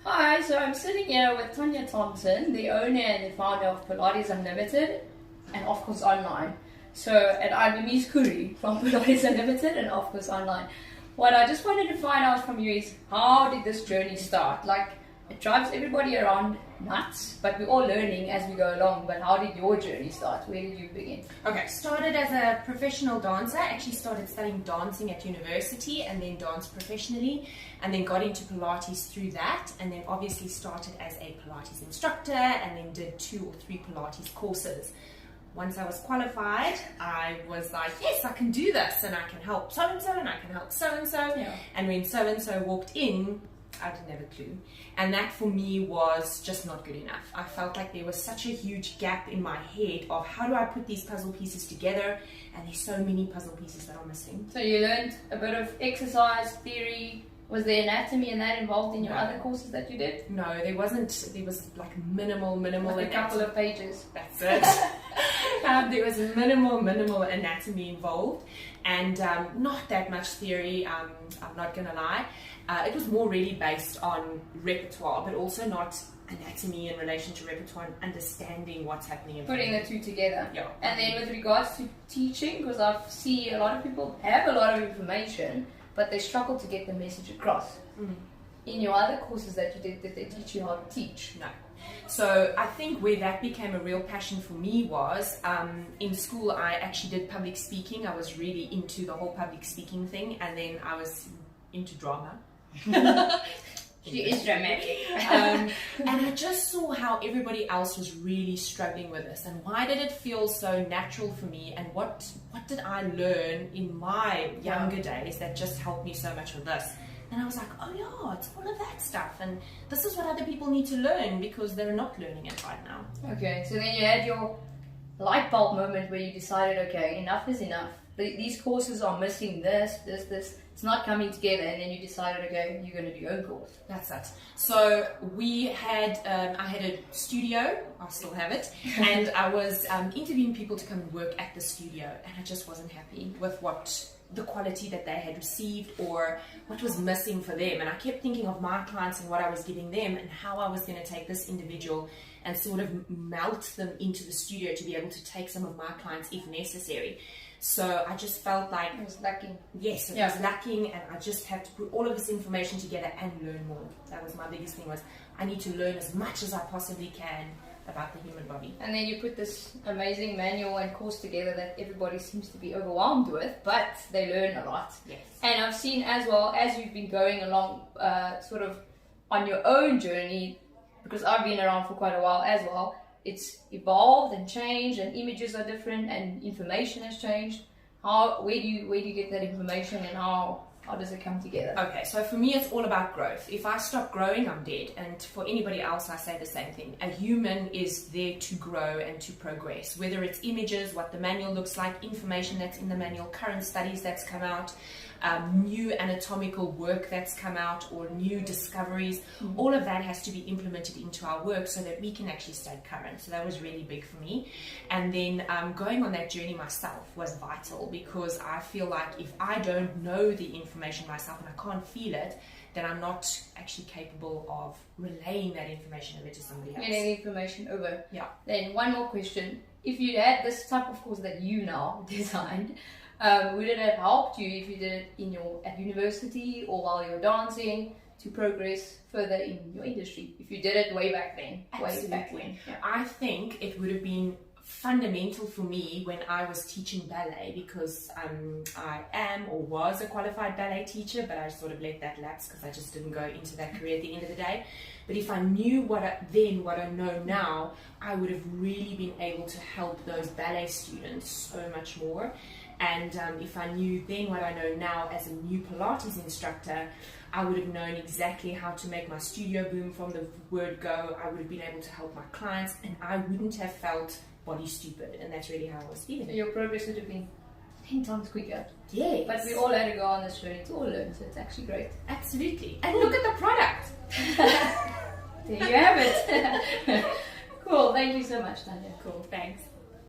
Hi, so I'm sitting here with Tanya Thompson, the owner and the founder of Pilates Unlimited and Of-CourseOnline. And I'm Louise Curry from Pilates Unlimited and Of-CourseOnline. What I just wanted to find out from you is, how did this journey start? Like, it drives everybody around nuts, but we're all learning as we go along. But how did your journey start? Where did you begin? Okay, started as a professional dancer. Actually started studying dancing at university and then danced professionally, and then got into Pilates through that, and then obviously started as a Pilates instructor and then did 2 or 3 Pilates courses. Once I was qualified, I was like, yes, I can do this, and I can help so-and-so, and I can help so-and-so. Yeah. And when so-and-so walked in, I didn't have a clue. And that for me was just not good enough. I felt like there was such a huge gap in my head of how do I put these puzzle pieces together, and there's so many puzzle pieces that are missing. So you learned a bit of exercise, theory. Was there anatomy and that involved in your No. other courses that you did? No, there wasn't. There was like minimal. Like a couple of pages. That's it. There was minimal anatomy involved, and not that much theory. I'm not gonna lie. It was more really based on repertoire, but also not anatomy in relation to repertoire and understanding what's happening in Putting the two together. Yeah. And then with regards to teaching, because I see a lot of people have a lot of information, but they struggle to get the message across. In your other courses that you did they teach you how to teach? No. So I think where that became a real passion for me was in school I actually did public speaking. I was really into the whole public speaking thing, and then I was into drama. She is dramatic. And I just saw how everybody else was really struggling with this, and why did it feel so natural for me, and what did I learn in my younger days that just helped me so much with this. And I was like, oh yeah, it's all of that stuff, and this is what other people need to learn because they're not learning it right now. Okay, so then you had your light bulb moment where you decided, okay, enough is enough. These courses are missing this. It's not coming together, and then you decided, okay, you're going to do your own course. That's it. So we had, I had a studio, I still have it, and I was interviewing people to come and work at the studio, and I just wasn't happy with the quality that they had received or what was missing for them. And I kept thinking of my clients and what I was giving them and how I was going to take this individual and sort of melt them into the studio to be able to take some of my clients if necessary. So I just felt like It was lacking. Yes, it was lacking, and I just had to put all of this information together and learn more. That was my biggest thing, was I need to learn as much as I possibly can about the human body. And then you put this amazing manual and course together that everybody seems to be overwhelmed with, but they learn a lot. Yes. And I've seen as well, as you've been going along sort of on your own journey, because I've been around for quite a while as well, it's evolved and changed, and images are different and information has changed. Where do you get that information, and how does it come together? Okay, so for me it's all about growth. If I stop growing, I'm dead. And for anybody else, I say the same thing. A human is there to grow and to progress, whether it's images, what the manual looks like, information that's in the manual, current studies that's come out, new anatomical work that's come out, or new discoveries. All of that has to be implemented into our work so that we can actually stay current. So that was really big for me. And then going on that journey myself was vital, because I feel like if I don't know the information myself and I can't feel it, then I'm not actually capable of relaying that information over to somebody else. Getting the information over. Yeah. Then one more question. If you had this type of course that you now designed, would it have helped you if you did it at university or while you were dancing to progress further in your industry? If you did it way back then, way back when. Yeah. I think it would have been fundamental for me when I was teaching ballet, because I am or was a qualified ballet teacher, but I sort of let that lapse because I just didn't go into that career at the end of the day. But if I knew what I know now, I would have really been able to help those ballet students so much more. And if I knew then what I know now as a new Pilates instructor, I would have known exactly how to make my studio boom from the word go. I would have been able to help my clients, and I wouldn't have felt body stupid. And that's really how I was feeling. So your progress would have been 10 times quicker. Yes. But we all had to go on this journey to all learn, so it's actually great. Absolutely. And look at the product. There you have it. Cool. Thank you so much, Tanya. Cool. Thanks.